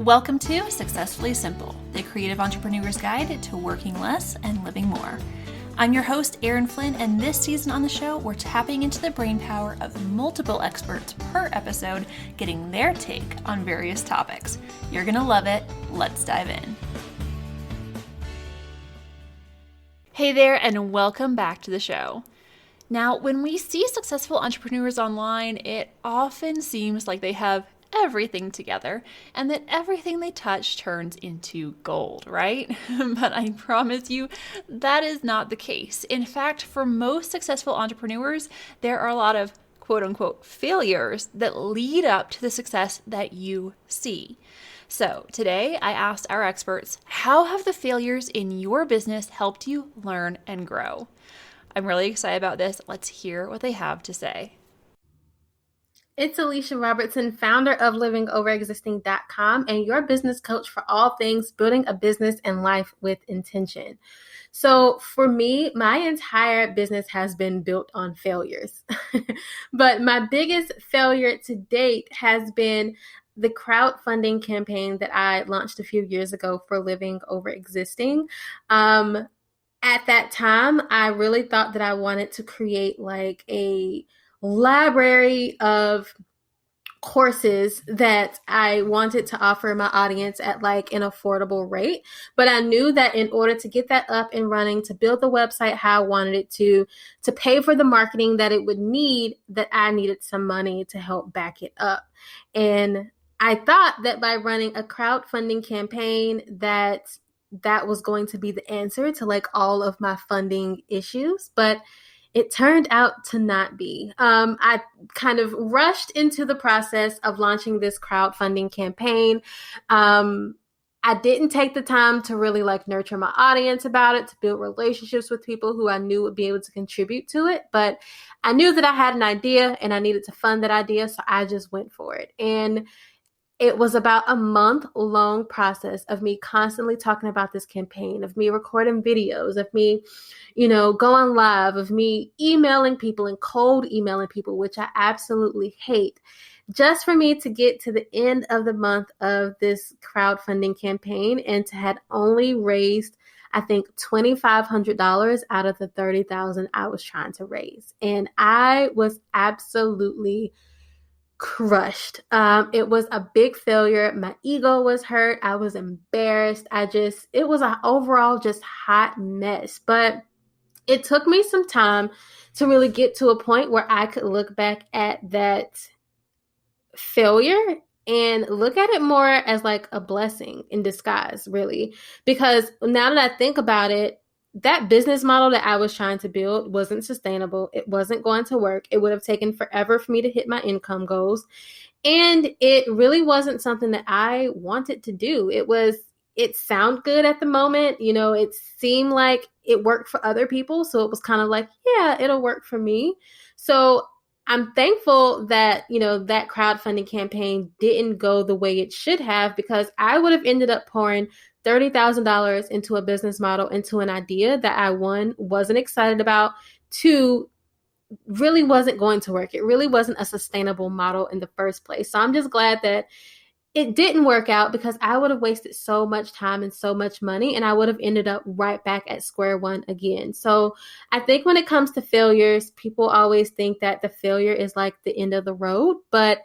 Welcome to Successfully Simple, the creative entrepreneur's guide to working less and living more. I'm your host, Erin Flynn, and this season on the show, we're tapping into the brainpower of multiple experts per episode, getting their take on various topics. You're going to love it. Let's dive in. Hey there, and welcome back to the show. Now, when we see successful entrepreneurs online, it often seems like they have everything together and that everything they touch turns into gold, right? But I promise you that is not the case. In fact, for most successful entrepreneurs, there are a lot of quote unquote failures that lead up to the success that you see. So today I asked our experts, how have the failures in your business helped you learn and grow? I'm really excited about this. Let's hear what they have to say. It's Alicia Robertson, founder of livingoverexisting.com and your business coach for all things building a business and life with intention. So for me, my entire business has been built on failures. But my biggest failure to date has been the crowdfunding campaign that I launched a few years ago for Living Over Existing. At that time, I really thought that I wanted to create like a library of courses that I wanted to offer my audience at like an affordable rate. But I knew that in order to get that up and running, to build the website how I wanted it to pay for the marketing that it would need, that I needed some money to help back it up. And I thought that by running a crowdfunding campaign that was going to be the answer to like all of my funding issues, but it turned out to not be. I kind of rushed into the process of launching this crowdfunding campaign. I didn't take the time to really like nurture my audience about it, to build relationships with people who I knew would be able to contribute to it. But I knew that I had an idea and I needed to fund that idea, so I just went for it. And it was about a month-long process of me constantly talking about this campaign, of me recording videos, of me, going live, of me emailing people and cold emailing people, which I absolutely hate, just for me to get to the end of the month of this crowdfunding campaign and to had only raised, I think, $2,500 out of the $30,000 I was trying to raise. And I was absolutely crushed. It was a big failure. My ego was hurt. I was embarrassed. It was an overall just hot mess. But it took me some time to really get to a point where I could look back at that failure and look at it more as like a blessing in disguise, really. Because now that I think about it, that business model that I was trying to build wasn't sustainable. It wasn't going to work. It would have taken forever for me to hit my income goals. And it really wasn't something that I wanted to do. It sounded good at the moment. It seemed like it worked for other people. So it was kind of like, yeah, it'll work for me. So I'm thankful that, that crowdfunding campaign didn't go the way it should have, because I would have ended up pouring $30,000 into a business model, into an idea that I, one, wasn't excited about, two, really wasn't going to work. It really wasn't a sustainable model in the first place. So I'm just glad that it didn't work out, because I would have wasted so much time and so much money, and I would have ended up right back at square one again. So I think when it comes to failures, people always think that the failure is like the end of the road, but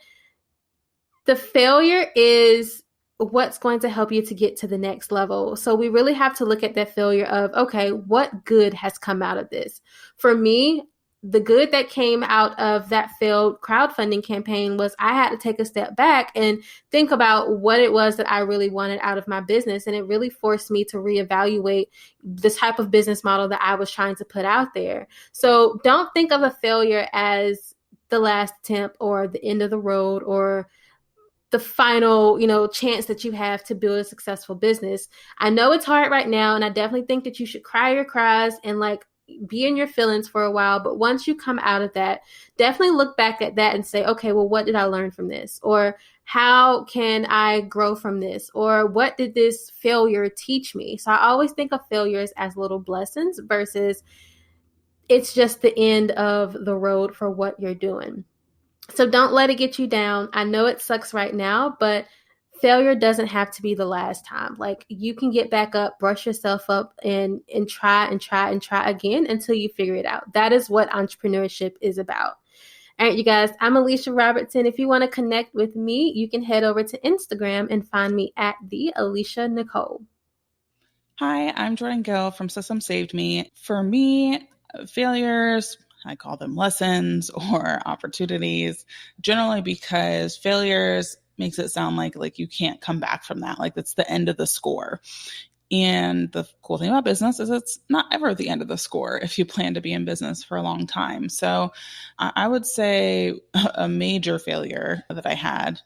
the failure is what's going to help you to get to the next level. So we really have to look at that failure of, okay, what good has come out of this? For me, the good that came out of that failed crowdfunding campaign was I had to take a step back and think about what it was that I really wanted out of my business. And it really forced me to reevaluate the type of business model that I was trying to put out there. So don't think of a failure as the last attempt or the end of the road or the final, chance that you have to build a successful business. I know it's hard right now, and I definitely think that you should cry your cries and like be in your feelings for a while. But once you come out of that, definitely look back at that and say, okay, well, what did I learn from this? Or how can I grow from this? Or what did this failure teach me? So I always think of failures as little blessings versus it's just the end of the road for what you're doing. So don't let it get you down. I know it sucks right now, but failure doesn't have to be the last time. Like, you can get back up, brush yourself up, and try and try and try again until you figure it out. That is what entrepreneurship is about. All right, you guys, I'm Alicia Robertson. If you want to connect with me, you can head over to Instagram and find me at the Alicia Nicole. Hi, I'm Jordan Gill from System Saved Me. For me, failures, I call them lessons or opportunities, generally because failures makes it sound like you can't come back from that. Like that's the end of the score. And the cool thing about business is it's not ever the end of the score if you plan to be in business for a long time. So I would say a major failure that I had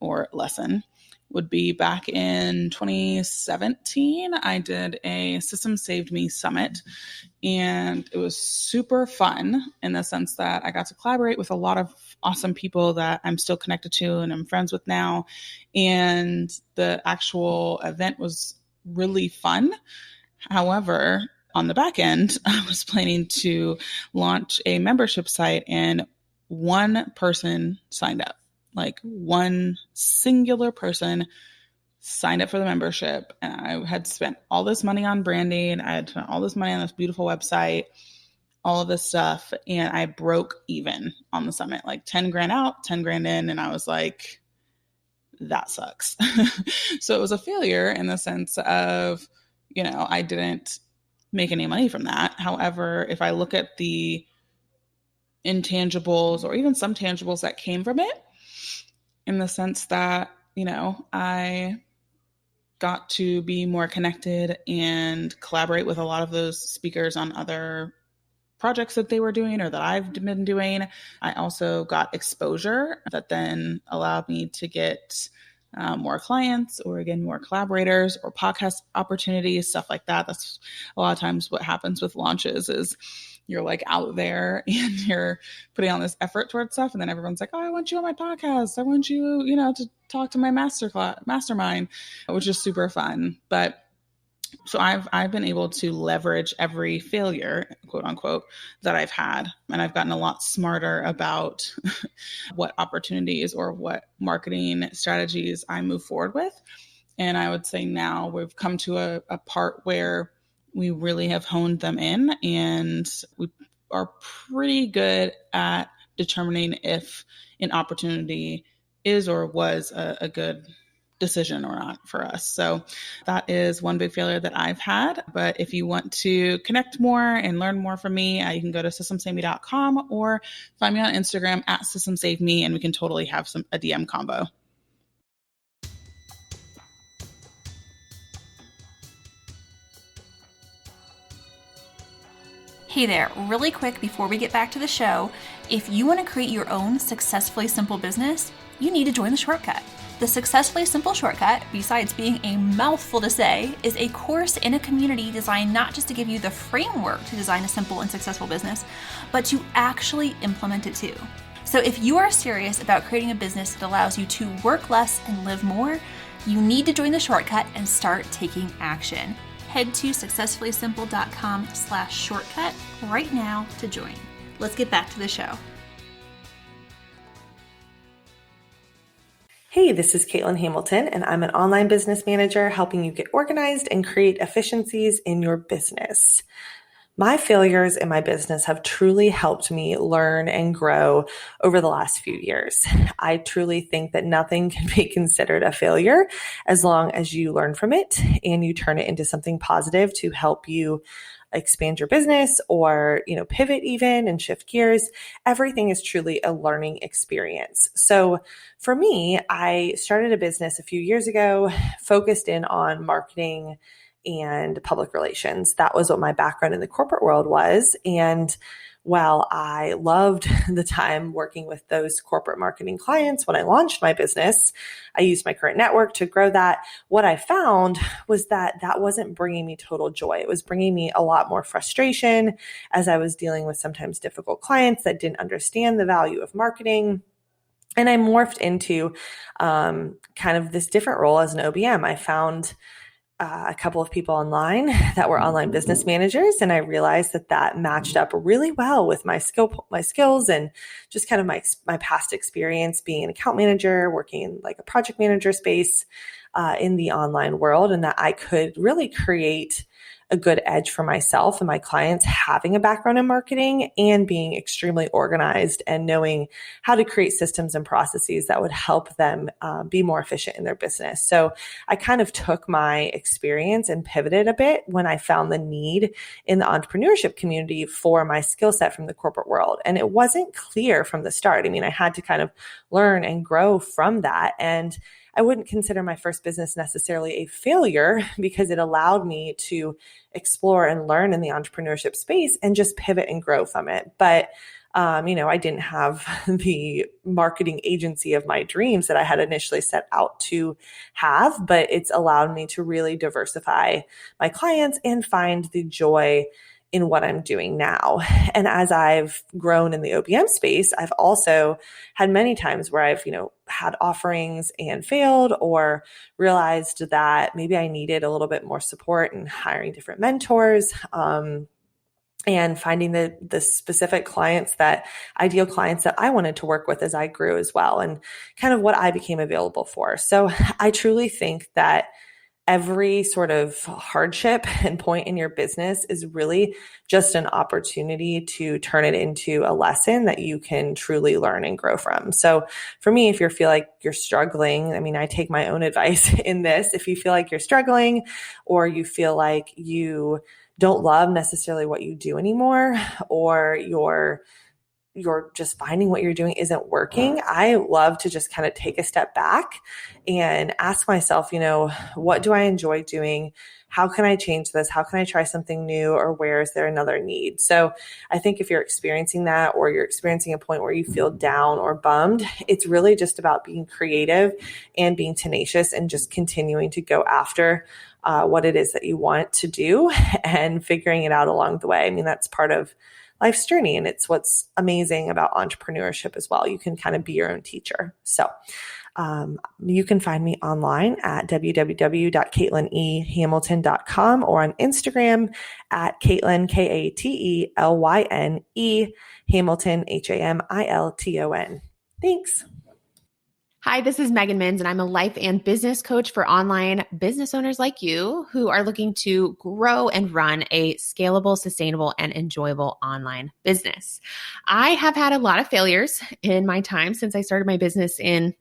or lesson would be back in 2017. I did a System Saved Me summit, and it was super fun in the sense that I got to collaborate with a lot of awesome people that I'm still connected to and I'm friends with now. And the actual event was really fun. However, on the back end, I was planning to launch a membership site, and one person signed up. Like one singular person signed up for the membership, and I had spent all this money on branding. I had spent all this money on this beautiful website, all of this stuff, and I broke even on the summit, like 10 grand out, 10 grand in. And I was like, that sucks. So it was a failure in the sense of, I didn't make any money from that. However, if I look at the intangibles or even some tangibles that came from it, in the sense that, I got to be more connected and collaborate with a lot of those speakers on other projects that they were doing or that I've been doing. I also got exposure that then allowed me to get more clients or again, more collaborators or podcast opportunities, stuff like that. That's a lot of times what happens with launches is you're like out there and you're putting on this effort towards stuff. And then everyone's like, oh, I want you on my podcast. I want you, to talk to my mastermind, which is super fun. But so I've been able to leverage every failure, quote unquote, that I've had. And I've gotten a lot smarter about what opportunities or what marketing strategies I move forward with. And I would say now we've come to a part where we really have honed them in, and we are pretty good at determining if an opportunity is or was a good decision or not for us. So that is one big failure that I've had. But if you want to connect more and learn more from me, you can go to systemsaveme.com or find me on Instagram at systemsaveme, and we can totally have a DM combo. Hey there, really quick before we get back to the show, if you want to create your own Successfully Simple business, you need to join the shortcut. The Successfully Simple shortcut, besides being a mouthful to say, is a course in a community designed not just to give you the framework to design a simple and successful business, but to actually implement it too. So if you are serious about creating a business that allows you to work less and live more, you need to join the shortcut and start taking action. Head to successfullysimple.com/shortcut right now to join. Let's get back to the show. Hey, this is Caitlin Hamilton, and I'm an online business manager helping you get organized and create efficiencies in your business. My failures in my business have truly helped me learn and grow over the last few years. I truly think that nothing can be considered a failure as long as you learn from it and you turn it into something positive to help you expand your business or, pivot even and shift gears. Everything is truly a learning experience. So for me, I started a business a few years ago, focused in on marketing and public relations. That was what my background in the corporate world was. And while I loved the time working with those corporate marketing clients when I launched my business, I used my current network to grow that. What I found was that wasn't bringing me total joy. It was bringing me a lot more frustration as I was dealing with sometimes difficult clients that didn't understand the value of marketing. And I morphed into kind of this different role as an OBM. I found a couple of people online that were online business managers. And I realized that matched up really well with my skills and just kind of my past experience being an account manager, working in like a project manager space in the online world, and that I could really create a good edge for myself and my clients having a background in marketing and being extremely organized and knowing how to create systems and processes that would help them be more efficient in their business. So I kind of took my experience and pivoted a bit when I found the need in the entrepreneurship community for my skill set from the corporate world. And it wasn't clear from the start. I mean, I had to kind of learn and grow from that. And I wouldn't consider my first business necessarily a failure because it allowed me to explore and learn in the entrepreneurship space and just pivot and grow from it. But, I didn't have the marketing agency of my dreams that I had initially set out to have, but it's allowed me to really diversify my clients and find the joy in what I'm doing now. And as I've grown in the OBM space, I've also had many times where I've, had offerings and failed or realized that maybe I needed a little bit more support in hiring different mentors, and finding the specific ideal clients that I wanted to work with as I grew as well, and kind of what I became available for. So I truly think that every sort of hardship and point in your business is really just an opportunity to turn it into a lesson that you can truly learn and grow from. So for me, if you feel like you're struggling, I take my own advice in this. If you feel like you're struggling or you feel like you don't love necessarily what you do anymore, or you're just finding what you're doing isn't working, I love to just kind of take a step back and ask myself, what do I enjoy doing? How can I change this? How can I try something new? Or where is there another need? So I think if you're experiencing that, or you're experiencing a point where you feel down or bummed, it's really just about being creative and being tenacious and just continuing to go after what it is that you want to do and figuring it out along the way. That's part of life's journey. And it's what's amazing about entrepreneurship as well. You can kind of be your own teacher. So you can find me online at www.CaitlinEHamilton.com or on Instagram at Caitlin, KATELYNE, Hamilton, HAMILTON. Thanks. Hi, this is Megan Minns, and I'm a life and business coach for online business owners like you who are looking to grow and run a scalable, sustainable, and enjoyable online business. I have had a lot of failures in my time since I started my business in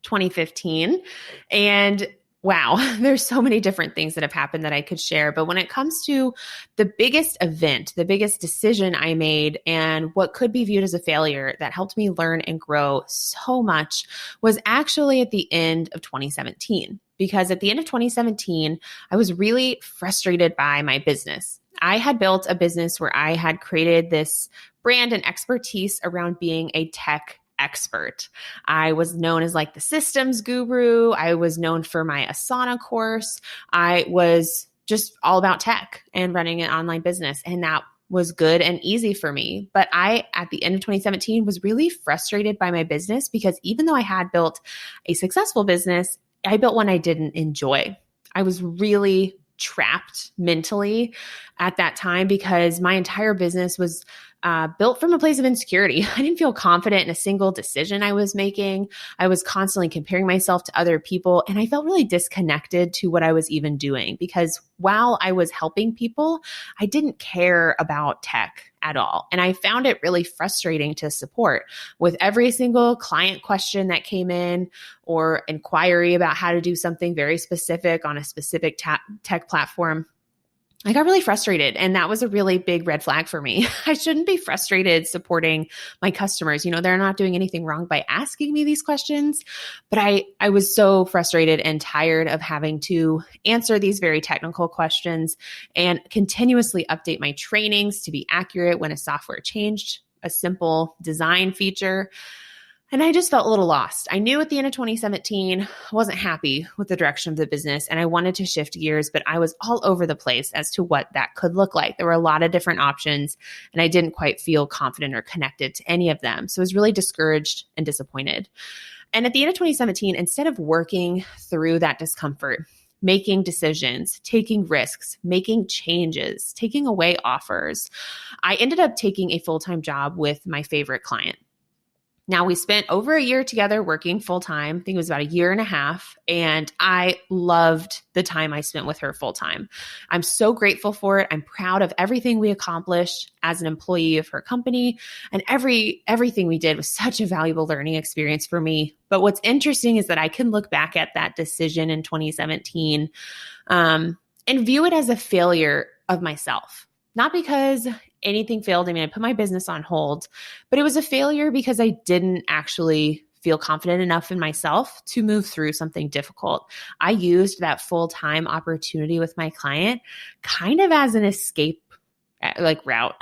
2015, and wow, there's so many different things that have happened that I could share. But when it comes to the biggest event, the biggest decision I made, and what could be viewed as a failure that helped me learn and grow so much was actually at the end of 2017. Because at the end of 2017, I was really frustrated by my business. I had built a business where I had created this brand and expertise around being a tech expert. I was known as like the systems guru. I was known for my Asana course. I was just all about tech and running an online business. And that was good and easy for me. But I, at the end of 2017, was really frustrated by my business because even though I had built a successful business, I built one I didn't enjoy. I was really trapped mentally at that time because my entire business was built from a place of insecurity. I didn't feel confident in a single decision I was making. I was constantly comparing myself to other people, and I felt really disconnected to what I was even doing because while I was helping people, I didn't care about tech at all. And I found it really frustrating to support with every single client question that came in or inquiry about how to do something very specific on a specific tech platform. I got really frustrated, and that was a really big red flag for me. I shouldn't be frustrated supporting my customers. They're not doing anything wrong by asking me these questions, but I was so frustrated and tired of having to answer these very technical questions and continuously update my trainings to be accurate when a software changed a simple design feature. And I just felt a little lost. I knew at the end of 2017, I wasn't happy with the direction of the business and I wanted to shift gears, but I was all over the place as to what that could look like. There were a lot of different options and I didn't quite feel confident or connected to any of them. So I was really discouraged and disappointed. And at the end of 2017, instead of working through that discomfort making decisions, taking risks, making changes, taking away offers. I ended up taking a full-time job with my favorite client. Now, we spent over a year together working full-time. I think it was about a year and a half, and I loved the time I spent with her full-time. I'm so grateful for it. I'm proud of everything we accomplished as an employee of her company, and everything we did was such a valuable learning experience for me. But what's interesting is that I can look back at that decision in 2017 and view it as a failure of myself. Not because anything failed. I mean, I put my business on hold, but it was a failure because I didn't actually feel confident enough in myself to move through something difficult. I used that full-time opportunity with my client kind of as an escape route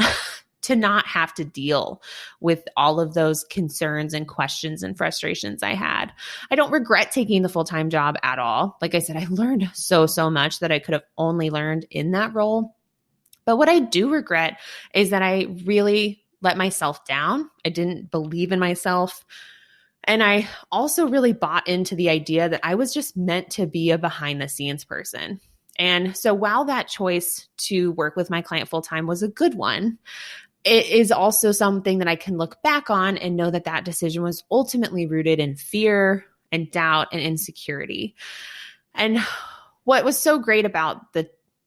to not have to deal with all of those concerns and questions and frustrations I had. I don't regret taking the full-time job at all. Like I said, I learned so much that I could have only learned in that role. But what I do regret is that I really let myself down. I didn't believe in myself. And I also really bought into the idea that I was just meant to be a behind the scenes person. And so while that choice to work with my client full-time was a good one, it is also something that I can look back on and know that that decision was ultimately rooted in fear and doubt and insecurity. And what was so great about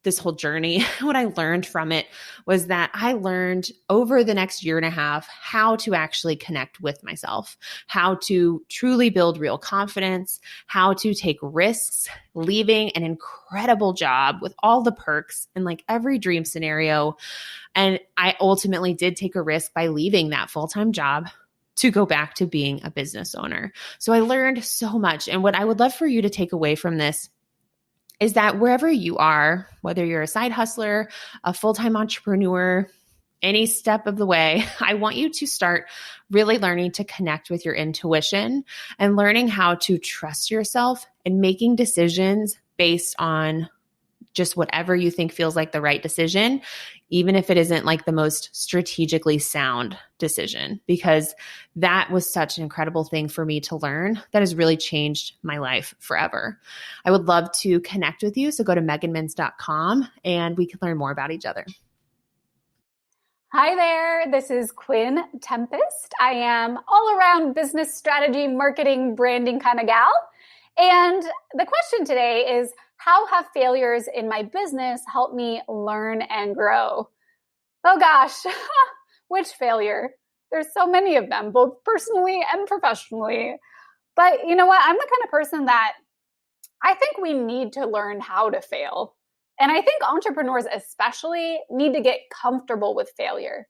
this whole journey, what I learned from it was that I learned over the next year and a half how to actually connect with myself, how to truly build real confidence, how to take risks, leaving an incredible job with all the perks and like every dream scenario. And I ultimately did take a risk by leaving that full-time job to go back to being a business owner. So I learned so much. And what I would love for you to take away from this is that wherever you are, whether you're a side hustler, a full-time entrepreneur, any step of the way, I want you to start really learning to connect with your intuition and learning how to trust yourself and making decisions based on just whatever you think feels like the right decision, even if it isn't like the most strategically sound decision, because that was such an incredible thing for me to learn that has really changed my life forever. I would love to connect with you. So go to meganmins.com and we can learn more about each other. Hi there, this is Quinn Tempest. I am all around business strategy, marketing, branding kind of gal. And the question today is, how have failures in my business helped me learn and grow? Oh gosh, which failure? There's so many of them, both personally and professionally. But you know what? I'm the kind of person that I think we need to learn how to fail. And I think entrepreneurs especially need to get comfortable with failure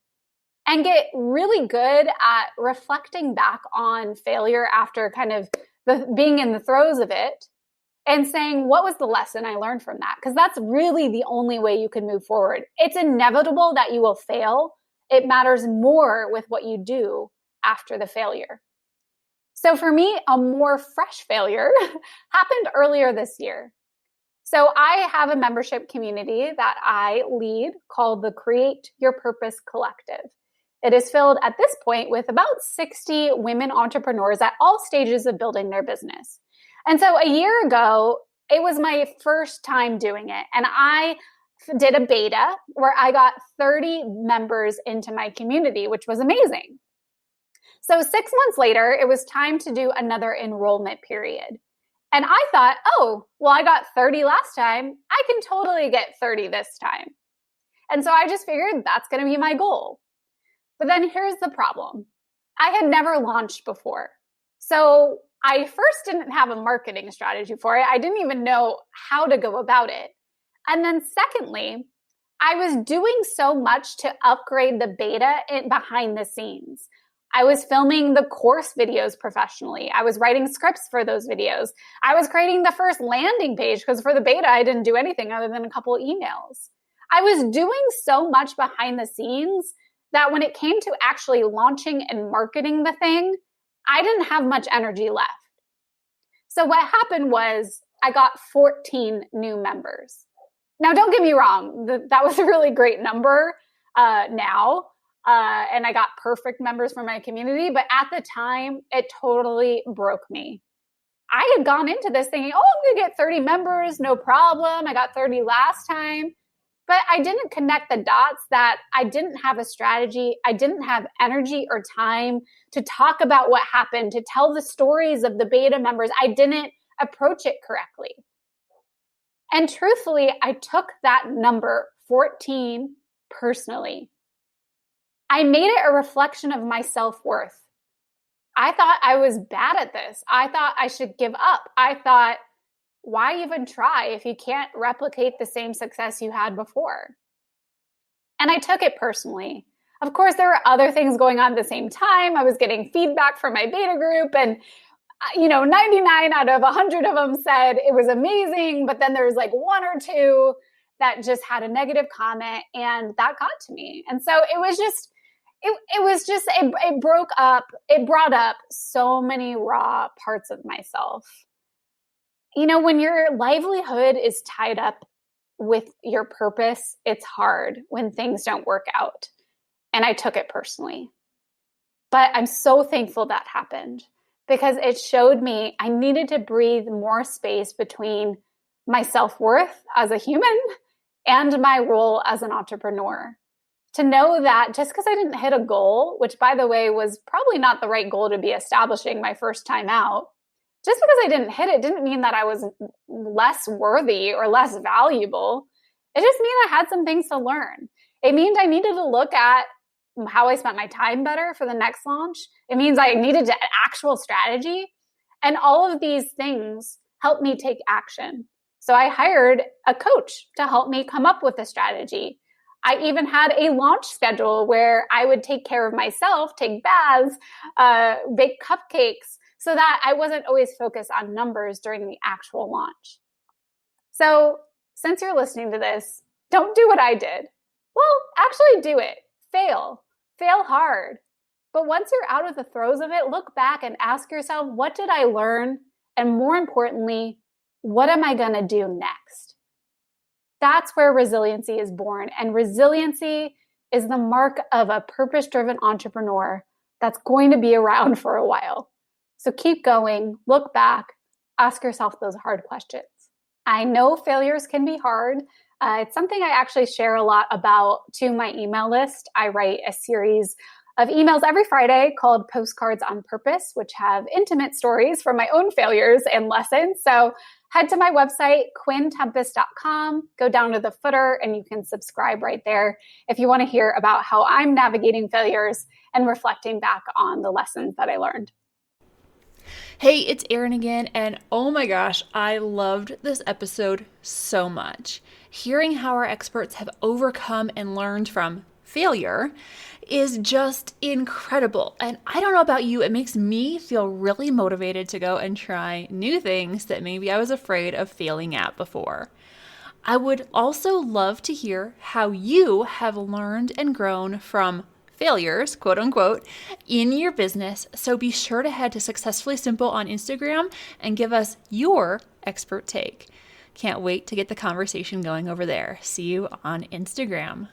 and get really good at reflecting back on failure after kind of being in the throes of it and saying, what was the lesson I learned from that? Because that's really the only way you can move forward. It's inevitable that you will fail. It matters more with what you do after the failure. So for me, a more fresh failure happened earlier this year. So I have a membership community that I lead called the Create Your Purpose Collective. It is filled at this point with about 60 women entrepreneurs at all stages of building their business. And so a year ago, it was my first time doing it. And I did a beta where I got 30 members into my community, which was amazing. So 6 months later, it was time to do another enrollment period. And I thought, oh, well, I got 30 last time. I can totally get 30 this time. And so I just figured that's going to be my goal. But then here's the problem. I had never launched before. So I first didn't have a marketing strategy for it. I didn't even know how to go about it. And then secondly, I was doing so much to upgrade the beta behind the scenes. I was filming the course videos professionally. I was writing scripts for those videos. I was creating the first landing page because for the beta, I didn't do anything other than a couple of emails. I was doing so much behind the scenes that when it came to actually launching and marketing the thing, I didn't have much energy left. So what happened was I got 14 new members. Now, don't get me wrong. That was a really great number now. And I got perfect members for my community. But at the time, it totally broke me. I had gone into this thinking, oh, I'm going to get 30 members, no problem. I got 30 last time. But I didn't connect the dots that I didn't have a strategy. I didn't have energy or time to talk about what happened, to tell the stories of the beta members. I didn't approach it correctly. And truthfully, I took that number 14 personally. I made it a reflection of my self-worth. I thought I was bad at this. I thought I should give up. I thought, why even try if you can't replicate the same success you had before? And I took it personally. Of course, there were other things going on at the same time. I was getting feedback from my beta group, and 99 out of 100 of them said it was amazing, but then there's like one or two that just had a negative comment, and that got to me. And so it brought up so many raw parts of myself. When your livelihood is tied up with your purpose, it's hard when things don't work out. And I took it personally. But I'm so thankful that happened, because it showed me I needed to breathe more space between my self-worth as a human and my role as an entrepreneur. To know that just because I didn't hit a goal, which by the way was probably not the right goal to be establishing my first time out, just because I didn't hit it didn't mean that I was less worthy or less valuable. It just meant I had some things to learn. It means I needed to look at how I spent my time better for the next launch. It means I needed an actual strategy. And all of these things helped me take action. So I hired a coach to help me come up with a strategy. I even had a launch schedule where I would take care of myself, take baths, bake cupcakes, so that I wasn't always focused on numbers during the actual launch. So since you're listening to this, don't do what I did. Well, actually do it. Fail hard. But once you're out of the throes of it, look back and ask yourself, what did I learn? And more importantly, what am I going to do next? That's where resiliency is born. And resiliency is the mark of a purpose-driven entrepreneur that's going to be around for a while. So keep going, look back, ask yourself those hard questions. I know failures can be hard. It's something I actually share a lot about to my email list. I write a series of emails every Friday called Postcards on Purpose, which have intimate stories from my own failures and lessons. So head to my website, quinntempest.com, go down to the footer, and you can subscribe right there if you want to hear about how I'm navigating failures and reflecting back on the lessons that I learned. Hey, it's Erin again, and oh my gosh, I loved this episode so much. Hearing how our experts have overcome and learned from failure is just incredible. And I don't know about you, it makes me feel really motivated to go and try new things that maybe I was afraid of failing at before. I would also love to hear how you have learned and grown from failures, quote unquote, in your business. So be sure to head to Successfully Simple on Instagram and give us your expert take. Can't wait to get the conversation going over there. See you on Instagram.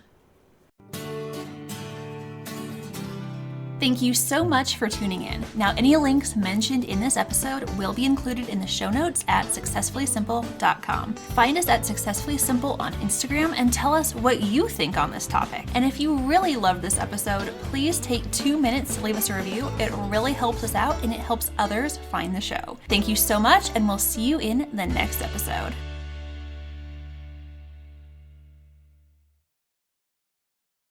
Thank you so much for tuning in. Now, any links mentioned in this episode will be included in the show notes at successfullysimple.com. Find us at Successfully Simple on Instagram and tell us what you think on this topic. And if you really loved this episode, please take 2 minutes to leave us a review. It really helps us out and it helps others find the show. Thank you so much, and we'll see you in the next episode.